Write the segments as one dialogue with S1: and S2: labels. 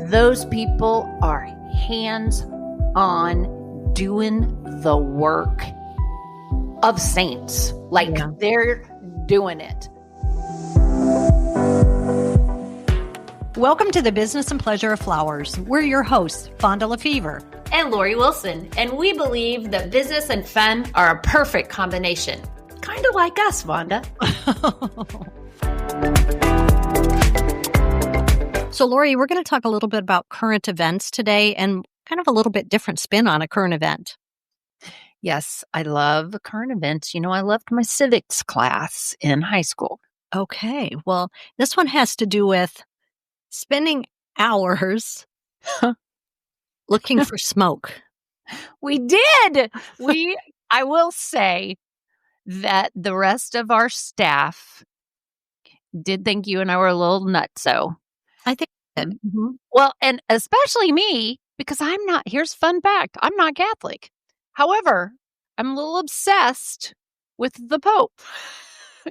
S1: Those people are hands-on doing the work of saints. They're doing it.
S2: Welcome to the Business and Pleasure of Flowers. We're your hosts, Vonda Lefevre
S1: and Lori Wilson, and we believe that business and fun are a perfect combination. Kind of like us, Vonda.
S2: So, Lori, we're going to talk a little bit about current events today and kind of a little bit different spin on a current event.
S1: Yes, I love current events. I loved my civics class in high school.
S2: Okay, well, this one has to do with spending hours looking for smoke.
S1: We did. I will say that the rest of our staff did think you and I were a little nutso.
S2: I think it did.
S1: Mm-hmm. Well, and especially me, because here's a fun fact, I'm not Catholic. However, I'm a little obsessed with the Pope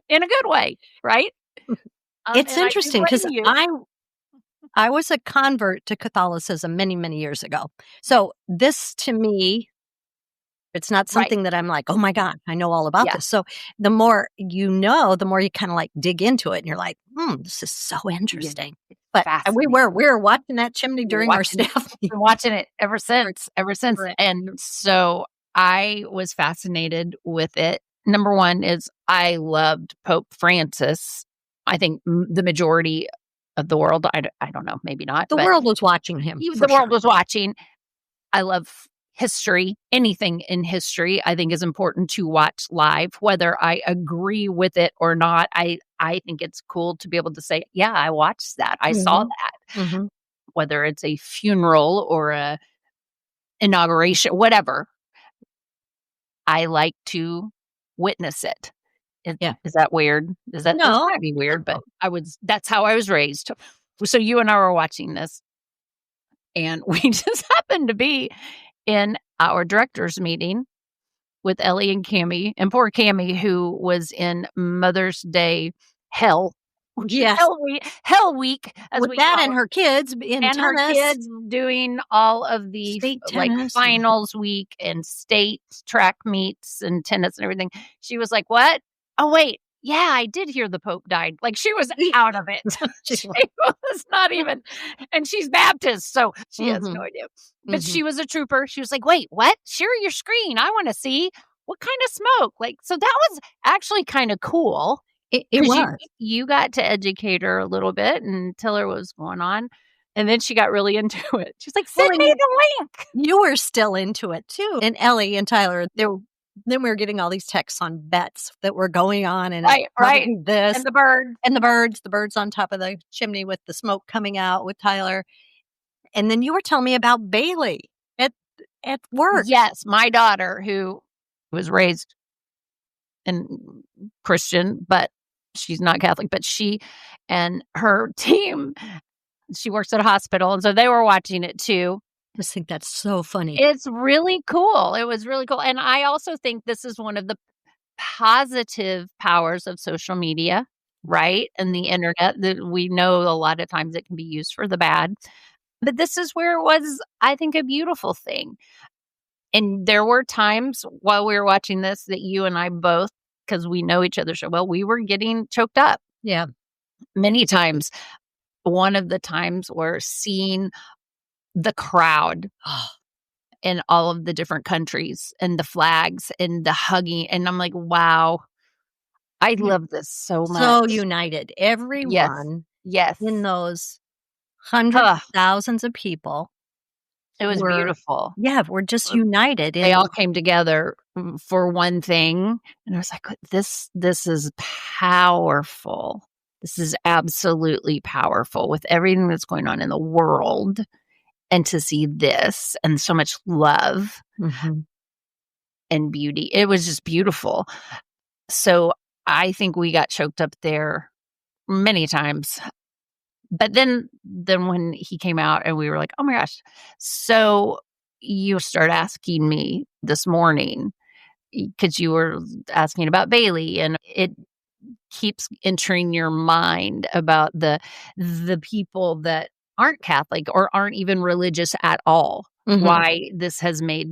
S1: in a good way, right?
S2: It's interesting because I was a convert to Catholicism many, many years ago. So this to me, it's not something that I'm like, oh my God, I know all about this. So the more you know, the more you kind of like dig into it and you're like, this is so interesting. But we were watching that chimney during our staff.
S1: Been watching it ever since.
S2: Right.
S1: And so I was fascinated with it. Number one is I loved Pope Francis. I think the majority of the world, I don't know, maybe not.
S2: The world was watching him.
S1: The world was watching. I love history. Anything in history I think is important to watch live, whether I agree with it or not. I think it's cool to be able to say, yeah, I watched that. I saw that. Mm-hmm. Whether it's a funeral or a inauguration, whatever. I like to witness it. Is that weird?
S2: No.
S1: That might be weird, but that's how I was raised. So you and I were watching this and we just happened to be in our director's meeting with Ellie and Cammie, and poor Cammie, who was in Mother's Day hell.
S2: Yes.
S1: Hell week.
S2: With that and her kids in tennis.
S1: Her kids doing all of the finals week and state track meets and tennis and everything. She was like, what? Oh, wait. Yeah, I did hear the Pope died. Like she was out of it. She was not even, and she's Baptist, so she has no idea. But she was a trooper. She was like, wait, what? Share your screen. I want to see what kind of smoke. So that was actually kind of cool.
S2: It was.
S1: You got to educate her a little bit and tell her what was going on. And then she got really into it. She's like, send me the link.
S2: You were still into it too. And Ellie and Tyler, then we were getting all these texts on bets that were going on. And
S1: right.
S2: This.
S1: And the
S2: birds on top of the chimney with the smoke coming out with Tyler. And then you were telling me about Bailey at work.
S1: Yes. My daughter, who was raised in Christian, but she's not Catholic, but she and her team, she works at a hospital. And so they were watching it too.
S2: I just think that's so funny.
S1: It's really cool. It was really cool. And I also think this is one of the positive powers of social media, right? And the internet that we know a lot of times it can be used for the bad. But this is where it was, I think, a beautiful thing. And there were times while we were watching this that you and I both, because we know each other so well, we were getting choked up.
S2: Yeah.
S1: Many times. One of the times we're seeing the crowd in all of the different countries and the flags and the hugging. And I'm like, wow, I love this so much.
S2: So united. Everyone in those hundreds of thousands of people.
S1: It was beautiful.
S2: Yeah, we're just united.
S1: They all came together for one thing. And I was like, this is powerful. This is absolutely powerful with everything that's going on in the world. And to see this and so much love and beauty, it was just beautiful. So I think we got choked up there many times. But then when he came out and we were like, oh my gosh. So you start asking me this morning, because you were asking about Bailey, and it keeps entering your mind about the people that aren't Catholic or aren't even religious at all, why this has made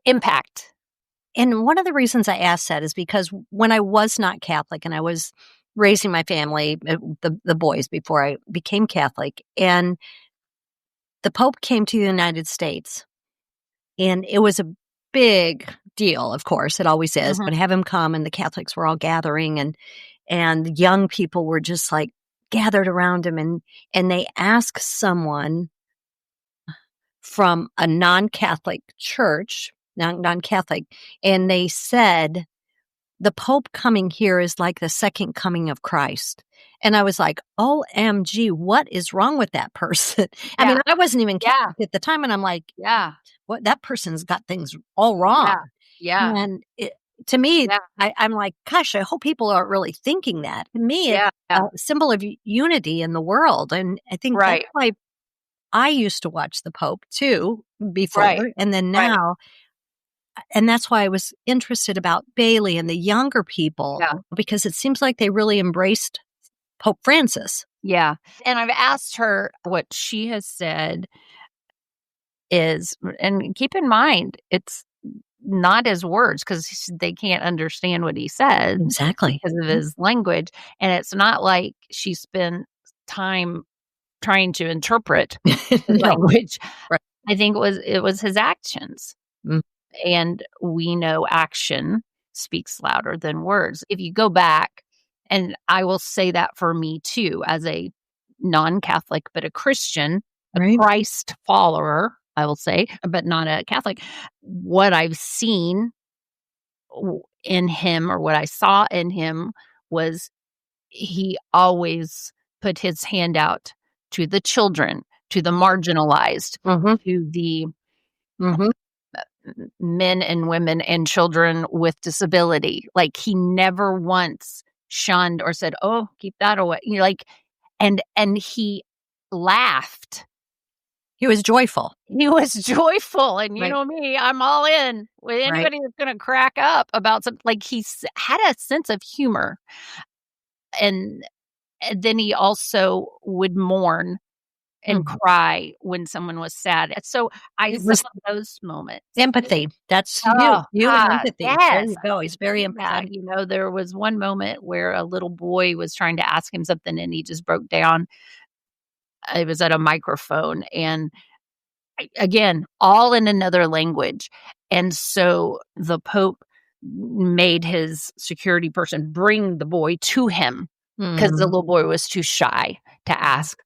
S1: impact.
S2: And one of the reasons I asked that is because when I was not Catholic and I was raising my family, the boys before I became Catholic, and the Pope came to the United States, and it was a big deal, of course, it always is, but have him come, and the Catholics were all gathering, and young people were just like gathered around him, and they asked someone from a non-Catholic church, non-Catholic, and they said, the Pope coming here is like the second coming of Christ. And I was like, OMG, what is wrong with that person? I mean, I wasn't even Catholic at the time, and I'm like, what, that person's got things all wrong. And to me, I'm like, gosh, I hope people aren't really thinking that. To me, it's a symbol of unity in the world. And I think that's why I used to watch the Pope too before, and then now, and that's why I was interested about Bailey and the younger people, because it seems like they really embraced Pope Francis.
S1: Yeah. And I've asked her what she has said is, and keep in mind, it's not his words because they can't understand what he said.
S2: Exactly.
S1: Because of his language. And it's not like she spent time trying to interpret his language.
S2: Right.
S1: I think it was his actions. And we know action speaks louder than words. If you go back, and I will say that for me too, as a non-Catholic, but a Christian, a Christ follower, I will say, but not a Catholic, what I've seen in him, or what I saw in him, was he always put his hand out to the children, to the marginalized, to the men and women and children with disability. Like, he never once shunned or said, "Oh, keep that away." You know, like, and he laughed.
S2: He was joyful.
S1: He was joyful. And you know me, I'm all in with anybody that's going to crack up about something. Like, he had a sense of humor. And then he also would mourn and cry when someone was sad. So I saw those moments.
S2: Empathy. That's you and empathy.
S1: Yes.
S2: There you go. He's very empathetic.
S1: You know, there was one moment where a little boy was trying to ask him something and he just broke down. It was at a microphone, and again, all in another language. And so the Pope made his security person bring the boy to him because the little boy was too shy to ask.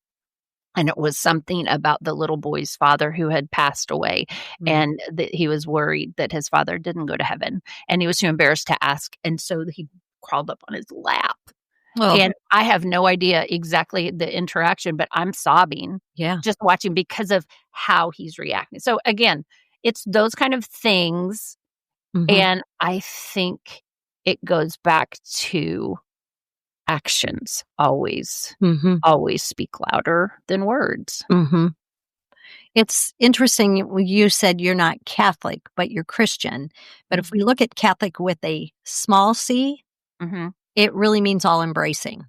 S1: And it was something about the little boy's father who had passed away, and that he was worried that his father didn't go to heaven, and he was too embarrassed to ask. And so he crawled up on his lap. And I have no idea exactly the interaction, but I'm sobbing just watching because of how he's reacting. So again, it's those kind of things. And I think it goes back to actions always speak louder than words.
S2: It's interesting. You said you're not Catholic, but you're Christian. But if we look at Catholic with a small c, it really means all embracing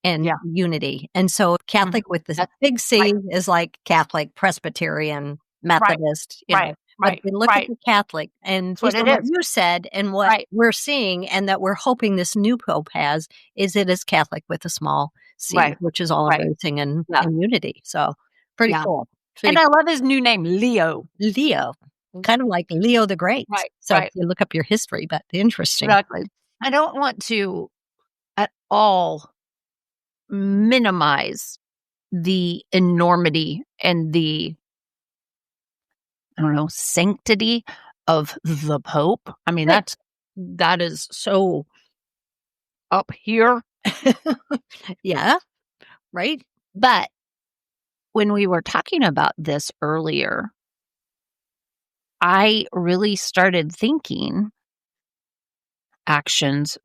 S2: and unity. And so Catholic with the big C is like Catholic, Presbyterian, Methodist. You know. But we look at the Catholic, and what you said and what we're seeing, and that we're hoping this new Pope has, is it is Catholic with a small c, which is all embracing and unity. So pretty cool.
S1: And I love his new name, Leo.
S2: Leo. Kind of like Leo the Great. So if you look up your history, but interesting.
S1: Exactly. I don't want to at all minimize the enormity and the, I don't know, sanctity of the Pope. I mean, that is so up here. But when we were talking about this earlier, I really started thinking actions.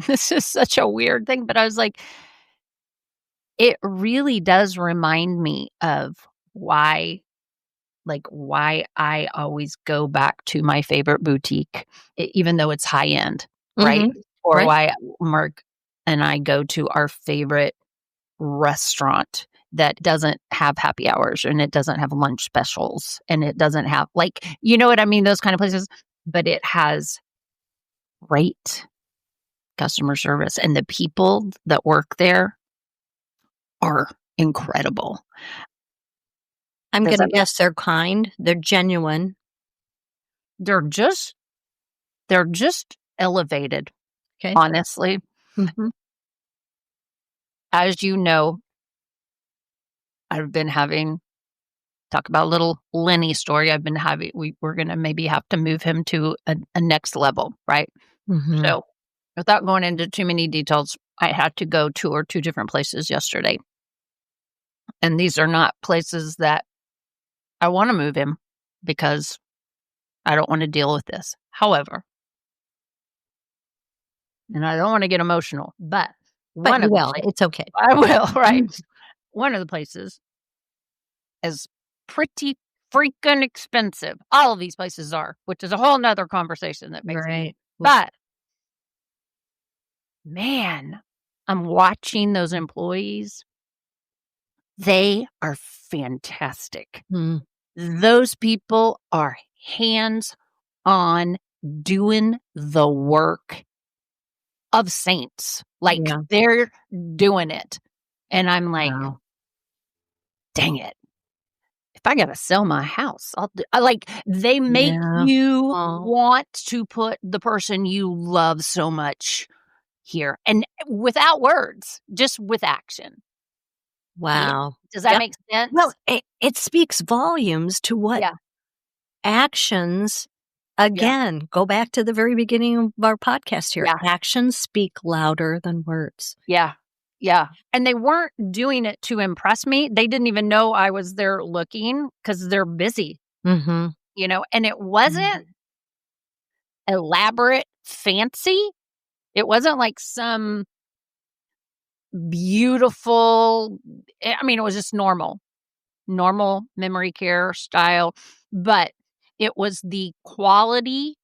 S1: This is such a weird thing, but I was like, it really does remind me of why I always go back to my favorite boutique, even though it's high end, right? Or why Mark and I go to our favorite restaurant that doesn't have happy hours and it doesn't have lunch specials and it doesn't have like, you know what I mean? Those kind of places, but it has great customer service and the people that work there are incredible.
S2: I'm going to guess they're kind. They're genuine.
S1: They're just elevated. Okay. Honestly. Mm-hmm. As you know, I've been talk about a little Lenny story. I've been having, we're going to maybe have to move him to a next level, right? Mm-hmm. So without going into too many details, I had to go tour 2 different places yesterday. And these are not places that I want to move him because I don't want to deal with this. However, and I don't want to get emotional, but
S2: one of them, it's okay.
S1: I will, right? One of the places is pretty freaking expensive. All of these places are, which is a whole nother conversation that makes
S2: right.
S1: But man, I'm watching those employees. They are fantastic. Mm. Those people are hands on doing the work of saints. Like they're doing it. And I'm like, dang it. If I got to sell my house, they make you want to put the person you love so much here and without words, just with action.
S2: Wow.
S1: Does that make sense?
S2: Well, it speaks volumes to what actions, again, go back to the very beginning of our podcast here. Actions speak louder than words.
S1: Yeah. Yeah. And they weren't doing it to impress me. They didn't even know I was there looking because they're busy, and it wasn't elaborate, fancy. It wasn't like some beautiful, I mean, it was just normal memory care style, but it was the quality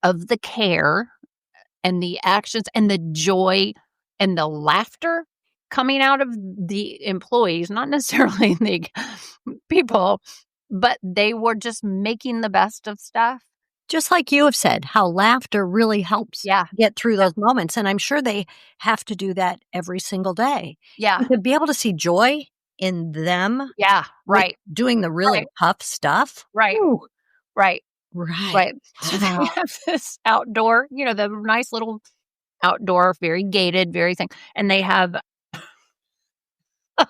S1: of the care and the actions and the joy and the laughter coming out of the employees, not necessarily the people, but they were just making the best of stuff.
S2: Just like you have said, how laughter really helps get through those moments. And I'm sure they have to do that every single day.
S1: Yeah.
S2: And to be able to see joy in them.
S1: Yeah, right.
S2: Doing the really tough stuff.
S1: Right. Ooh. Right.
S2: Right.
S1: So they have this outdoor, the nice little outdoor, very gated, very thing. And they have, I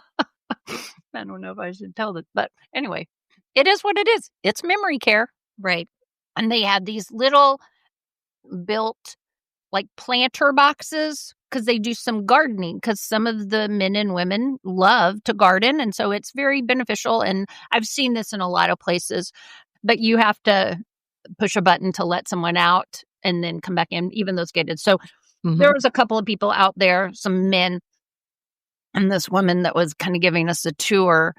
S1: don't know if I should tell this, but anyway, it is what it is. It's memory care.
S2: Right.
S1: And they had these little built like planter boxes because they do some gardening because some of the men and women love to garden. And so it's very beneficial. And I've seen this in a lot of places, but you have to push a button to let someone out and then come back in, even though it's gated. So there was a couple of people out there, some men, and this woman that was kind of giving us a tour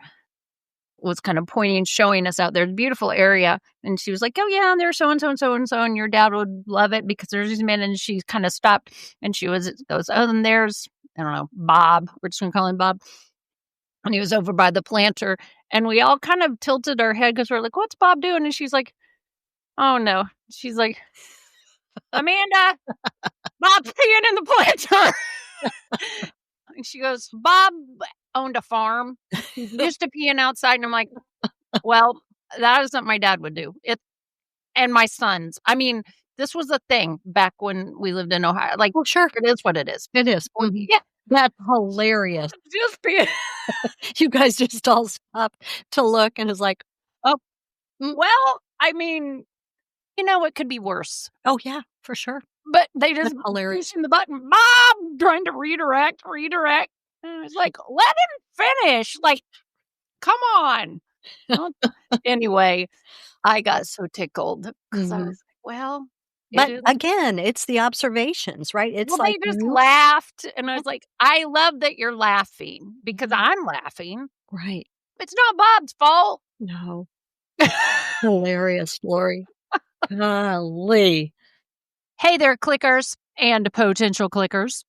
S1: was kind of pointing, showing us out there, the beautiful area. And she was like, oh yeah, there's so-and-so and so-and-so, and your dad would love it because there's these men. And she kind of stopped and she goes, oh, and there's, I don't know, Bob. We're just going to call him Bob. And he was over by the planter. And we all kind of tilted our head because we're like, what's Bob doing? And she's like, oh no. She's like, Amanda, Bob's peeing in the planter. And she goes, Bob owned a farm. He used to peeing outside. And I'm like, well, that isn't my dad would do. And my sons. I mean, this was a thing back when we lived in Ohio. Like, well, sure, it is what it is.
S2: It is.
S1: Well, yeah.
S2: That's hilarious.
S1: Just peeing.
S2: You guys just all stopped to look and it's like, oh,
S1: well, I mean, it could be worse.
S2: Oh, yeah, for sure.
S1: But they just pushing the button, Bob, trying to redirect. And it's like, let him finish. Like, come on. Anyway, I got so tickled because I was like, well.
S2: But again, it's the observations, right? It's
S1: they just laughed. And I was like, I love that you're laughing because I'm laughing.
S2: Right.
S1: It's not Bob's fault.
S2: No. Hilarious, Lori. Golly.
S1: Hey there, clickers and potential clickers.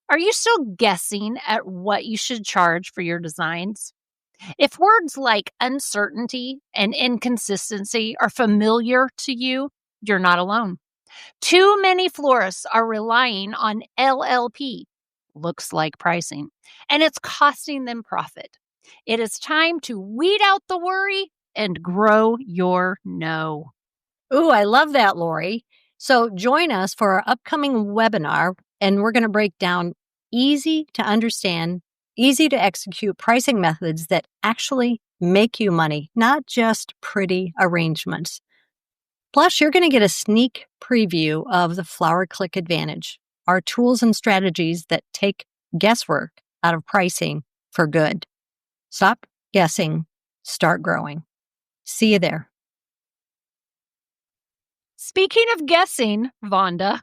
S1: Are you still guessing at what you should charge for your designs? If words like uncertainty and inconsistency are familiar to you, you're not alone. Too many florists are relying on LLP, looks like pricing, and it's costing them profit. It is time to weed out the worry and grow your no.
S2: Ooh, I love that, Lori. So join us for our upcoming webinar, and we're going to break down easy to understand, easy to execute pricing methods that actually make you money, not just pretty arrangements. Plus, you're going to get a sneak preview of the Flower Click Advantage, our tools and strategies that take guesswork out of pricing for good. Stop guessing, start growing. See you there.
S1: Speaking of guessing, Vonda,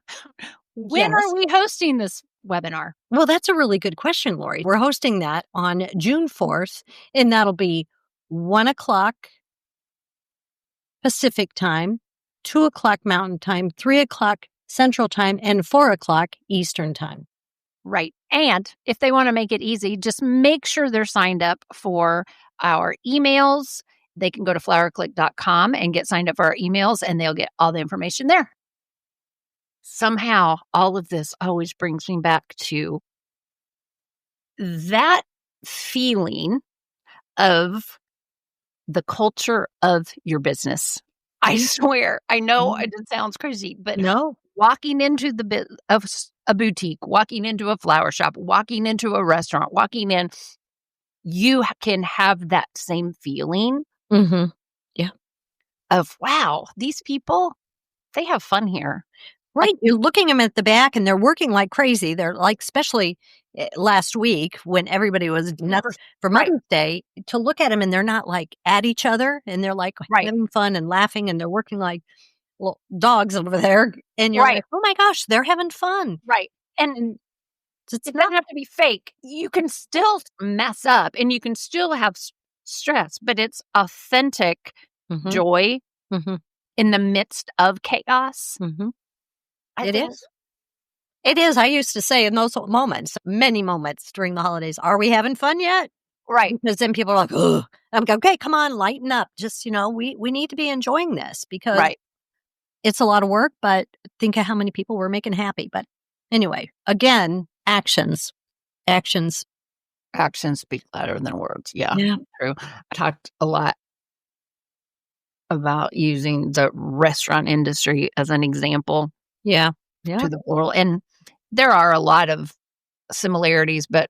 S1: when are we hosting this webinar?
S2: Well, that's a really good question, Lori. We're hosting that on June 4th, and that'll be 1 o'clock Pacific time, 2 o'clock Mountain time, 3 o'clock Central time, and 4 o'clock Eastern time.
S1: Right. And if they want to make it easy, just make sure they're signed up for our emails. They can go to flowerclick.com and get signed up for our emails, and they'll get all the information there. Somehow, all of this always brings me back to that feeling of the culture of your business. I swear, I know it sounds crazy, but
S2: no,
S1: walking into of a boutique, walking into a flower shop, walking into a restaurant, walking in, you can have that same feeling.
S2: Mm-hmm. Yeah.
S1: Of, wow, these people, they have fun here.
S2: Right. You're looking them at the back and they're working like crazy. They're like, especially last week when everybody was nuts for Mother's Day, to look at them and they're not like at each other and they're like having fun and laughing and they're working like little dogs over there. And you're like, oh my gosh, they're having fun.
S1: Right. And it doesn't have to be fake. You can still mess up and you can still have stress, but it's authentic joy in the midst of chaos.
S2: It is. It is. I used to say in those moments, many moments during the holidays, are we having fun yet?
S1: Right.
S2: Because then people are like, oh, I'm going, okay, come on, lighten up. Just, we need to be enjoying this because it's a lot of work, but think of how many people we're making happy. But anyway, again, actions
S1: speak louder than words. Yeah. True. I talked a lot about using the restaurant industry as an example.
S2: Yeah.
S1: To the world. And there are a lot of similarities, but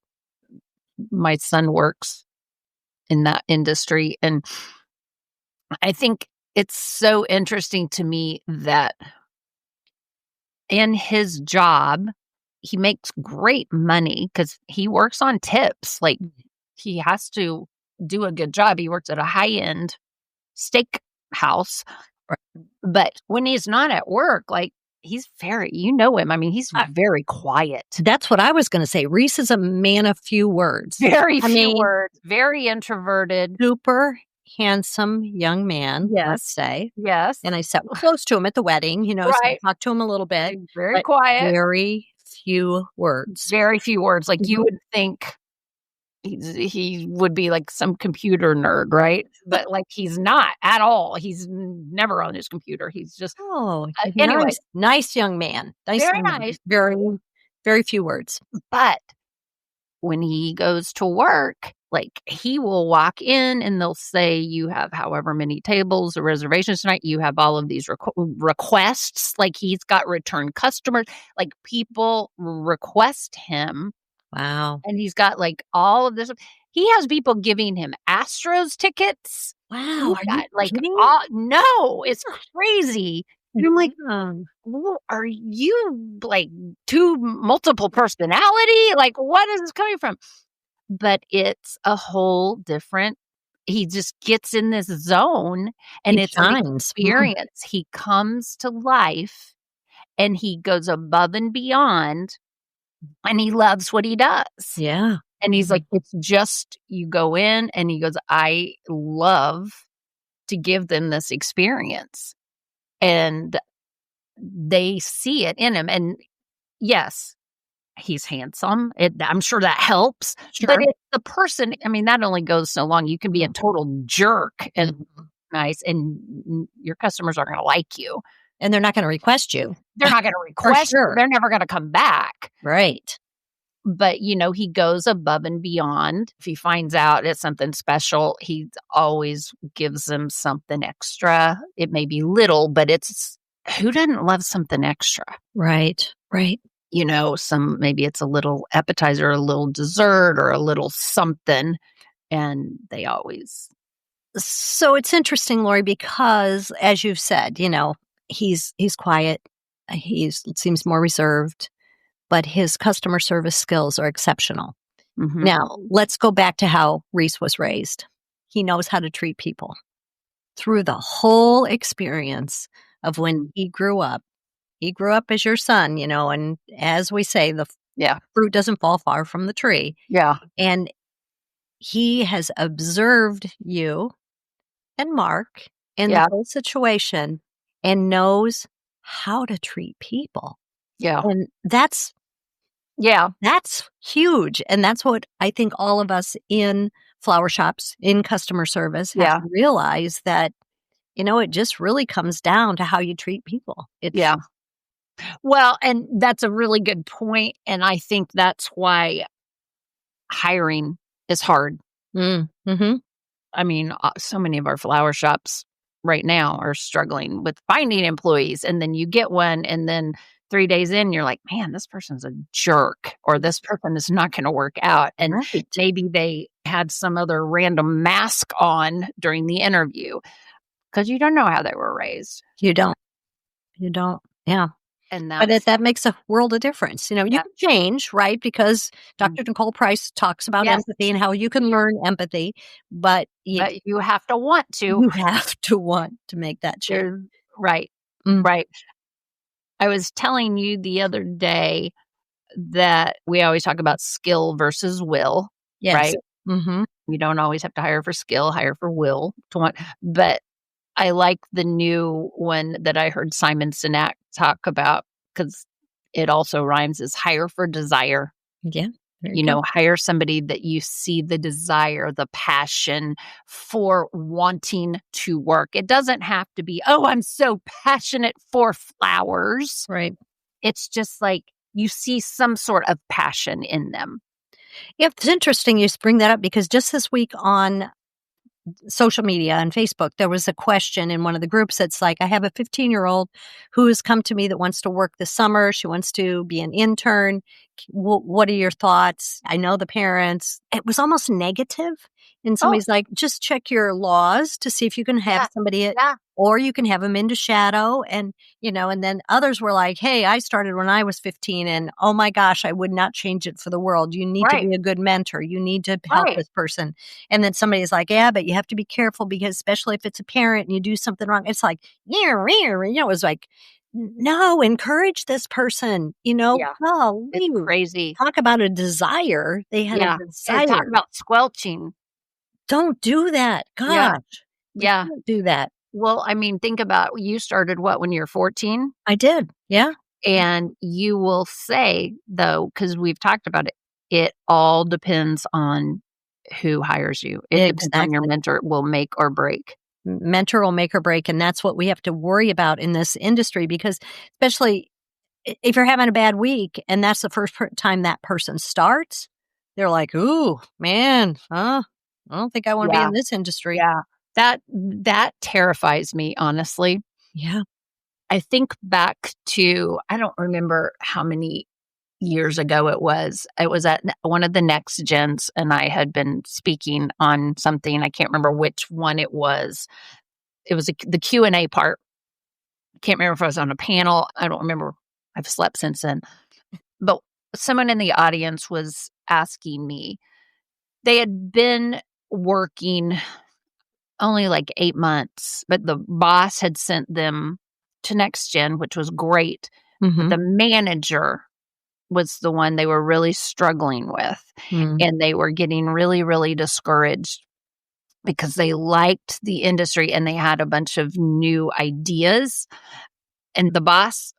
S1: my son works in that industry. And I think it's so interesting to me that in his job, he makes great money because he works on tips. Like, he has to do a good job. He works at a high-end steakhouse. But when he's not at work, like, he's very, him. I mean, he's very quiet.
S2: That's what I was going to say. Reese is a man of few words.
S1: Very few words. Very introverted.
S2: Super handsome young man, let's say.
S1: Yes.
S2: And I sat close to him at the wedding, so I talked to him a little bit.
S1: Very quiet.
S2: Very few words.
S1: Very few words. Like, you would think he would be like some computer nerd, right? But like, he's not at all. He's never on his computer. He's just
S2: anyway, nice young man.
S1: Very nice.
S2: Very, very few words.
S1: But when he goes to work, like, he will walk in and they'll say, you have however many tables or reservations tonight. You have all of these requests. Like, he's got return customers. Like, people request him.
S2: Wow.
S1: And he's got like all of this. He has people giving him Astros tickets.
S2: Wow.
S1: No, it's crazy. And I'm like, are you like multiple personality? Like, what is this coming from? But it's a whole different, he just gets in this zone and it's an experience. He comes to life and he goes above and beyond. And he loves what he does.
S2: Yeah.
S1: And he's like, it's just, you go in and he goes, I love to give them this experience. And they see it in him. And yes, he's handsome. I'm sure that helps.
S2: Sure.
S1: But if the person, I mean, that only goes so long. You can be a total jerk and nice, and your customers aren't going to like you.
S2: And they're not going to request you.
S1: They're not going to request
S2: sure.
S1: you. They're never going to come back.
S2: Right.
S1: But, he goes above and beyond. If he finds out it's something special, he always gives them something extra. It may be little, but who doesn't love something extra?
S2: Right.
S1: Maybe it's a little appetizer, a little dessert, or a little something. And they always.
S2: So it's interesting, Lori, because as you've said, he's quiet. He seems more reserved, but his customer service skills are exceptional.
S1: Mm-hmm.
S2: Now, let's go back to how Reese was raised. He knows how to treat people. Through the whole experience of when he grew up as your son, and as we say, the fruit doesn't fall far from the tree.
S1: Yeah.
S2: And he has observed you and Mark in the whole situation and knows how to treat people.
S1: Yeah.
S2: And that's huge. And that's what I think all of us in flower shops, in customer service have to realize, that, it just really comes down to how you treat people.
S1: Well, and that's a really good point. And I think that's why hiring is hard.
S2: Mm-hmm.
S1: I mean, so many of our flower shops right now are struggling with finding employees. And then you get one, and then 3 days in, you're like, man, this person's a jerk, or this person is not going to work out. And maybe they had some other random mask on during the interview, because you don't know how they were raised.
S2: You don't. Yeah. But that makes a world of difference. You can change, right? Because Dr. Nicole Price talks about empathy and how you can learn empathy, but
S1: you have to want to.
S2: You have to want to make that change.
S1: Right. Right. I was telling you the other day that we always talk about skill versus will, right?
S2: Mm-hmm.
S1: You don't always have to hire for skill, hire for will to want. But I like the new one that I heard Simon Sinek talk about, because it also rhymes, is hire for desire.
S2: Yeah.
S1: Hire somebody that you see the desire, the passion for wanting to work. It doesn't have to be, oh, I'm so passionate for flowers.
S2: Right.
S1: It's just like you see some sort of passion in them.
S2: Yeah, it's interesting you bring that up, because just this week on social media and Facebook, there was a question in one of the groups that's like, I have a 15-year-old who has come to me that wants to work this summer. She wants to be an intern. What are your thoughts? I know the parents. It was almost negative. And somebody's like, just check your laws to see if you can have somebody, or you can have them into shadow. And, and then others were like, hey, I started when I was 15, and oh my gosh, I would not change it for the world. You need to be a good mentor. You need to help this person. And then somebody's like, yeah, but you have to be careful, because especially if it's a parent and you do something wrong, it's like, it was like, no, encourage this person,
S1: Oh, it's crazy.
S2: Talk about a desire. They had a desire.
S1: And talk about squelching.
S2: Don't do that. Gosh.
S1: Yeah.
S2: Don't do that.
S1: Well, I mean, think about, you started when you were 14?
S2: I did. Yeah.
S1: And you will say, though, because we've talked about it, it all depends on who hires you. It depends on your mentor. It will make or break.
S2: Mentor will make or break. And that's what we have to worry about in this industry, because especially if you're having a bad week and that's the first time that person starts, they're like, ooh, man, I don't think I want to be in this industry.
S1: Yeah. That terrifies me, honestly.
S2: Yeah.
S1: I think back to, I don't remember how many years ago it was. It was at one of the Next Gens, and I had been speaking on something. I can't remember which one it was. It was the Q&A part. I can't remember if I was on a panel. I don't remember. I've slept since then. But someone in the audience was asking me. They had been working only like 8 months, but the boss had sent them to Next Gen, which was great.
S2: Mm-hmm.
S1: But the manager was the one they were really struggling with. And they were getting really, really discouraged, because they liked the industry and they had a bunch of new ideas. And the boss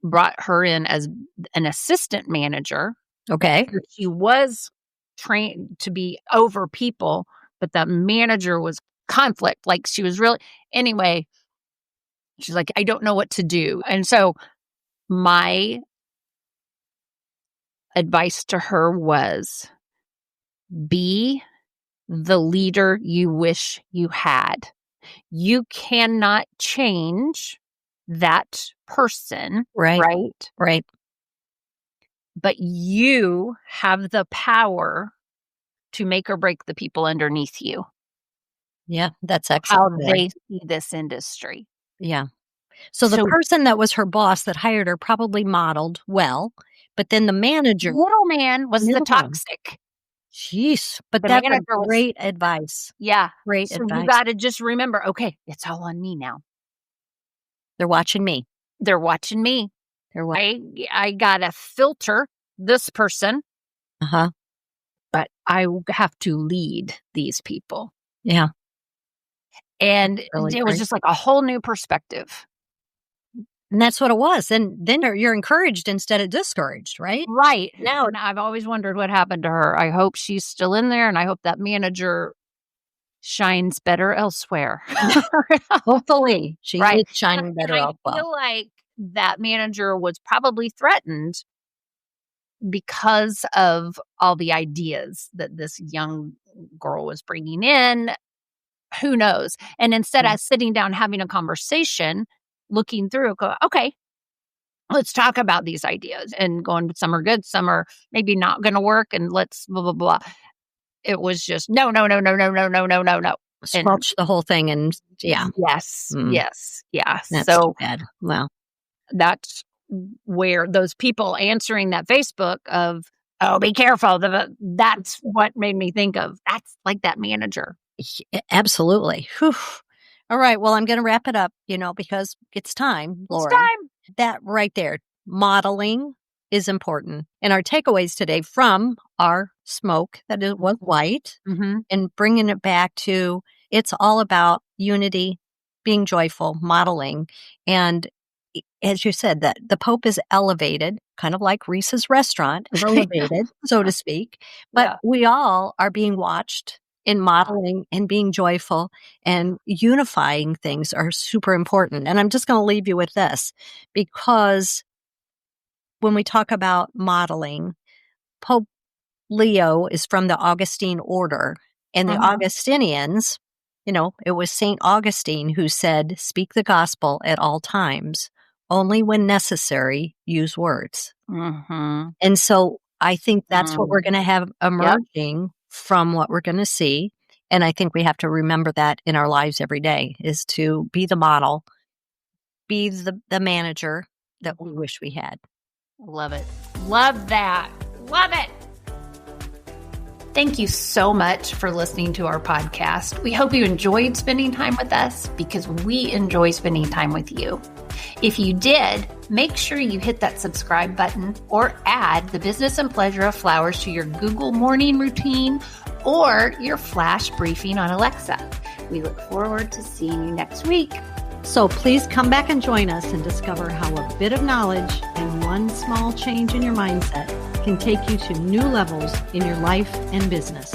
S1: brought her in as an assistant manager.
S2: Okay.
S1: So she was trained to be over people, but the manager was conflict. Like she was really, anyway, she's like, I don't know what to do. And so my advice to her was be the leader you wish you had. You cannot change that person,
S2: Right.
S1: right?
S2: Right.
S1: But you have the power to make or break the people underneath you.
S2: Yeah, that's
S1: How
S2: excellent.
S1: they see this industry.
S2: Yeah. So the person that was her boss that hired her probably modeled well, but then the manager,
S1: middleman was the
S2: Middleman.
S1: toxic.
S2: Jeez, but
S1: The
S2: that's a
S1: manager was-
S2: great advice.
S1: Yeah.
S2: Great
S1: So
S2: advice.
S1: you got to just remember, okay, it's all on me now.
S2: They're watching me.
S1: They're watching me.
S2: They're watching.
S1: I got to filter this person,
S2: Uh-huh.
S1: but I have to lead these people.
S2: Yeah.
S1: And
S2: Really
S1: it was
S2: great.
S1: just like a whole new perspective.
S2: And that's what it was. And then you're encouraged instead of discouraged, right?
S1: Right.
S2: Now,
S1: And I've always wondered what happened to her. I hope she's still in there, and I hope that manager shines better elsewhere.
S2: hopefully she
S1: Right.
S2: is shining better
S1: And I
S2: out well.
S1: feel like that manager was probably threatened because of all the ideas that this young girl was bringing in. Who knows? And instead of sitting down, having a conversation, looking through, go, okay, let's talk about these ideas, and going, some are good, some are maybe not going to work, and let's blah, blah, blah. It was just no.
S2: Squelch the whole thing, and yeah.
S1: Yes.
S2: That's
S1: So
S2: too bad. Well,
S1: that's where those people answering that Facebook of, oh, be careful. That's what made me think of, that's like that manager.
S2: absolutely. Whew. All right. Well, I'm going to wrap it up, because it's time, Laura.
S1: It's time.
S2: That right there, modeling is important. And our takeaways today from our smoke that it was white, and bringing it back to, it's all about unity, being joyful, modeling. And as you said, that the Pope is elevated, kind of like Reese's restaurant, elevated, so to speak. But we all are being watched in modeling, and being joyful and unifying things are super important. And I'm just going to leave you with this, because when we talk about modeling, Pope Leo is from the Augustine order, and the Augustinians, it was St. Augustine who said, speak the gospel at all times, only when necessary, use words. And so I think that's what we're going to have emerging from what we're going to see. And I think we have to remember that in our lives every day, is to be the model, be the manager that we wish we had.
S1: Love it. Love that. Love it. Thank you so much for listening to our podcast. We hope you enjoyed spending time with us, because we enjoy spending time with you. If you did, make sure you hit that subscribe button, or add the Business and Pleasure of Flowers to your Google morning routine or your flash briefing on Alexa. We look forward to seeing you next week.
S2: So please come back and join us and discover how a bit of knowledge and one small change in your mindset can take you to new levels in your life and business.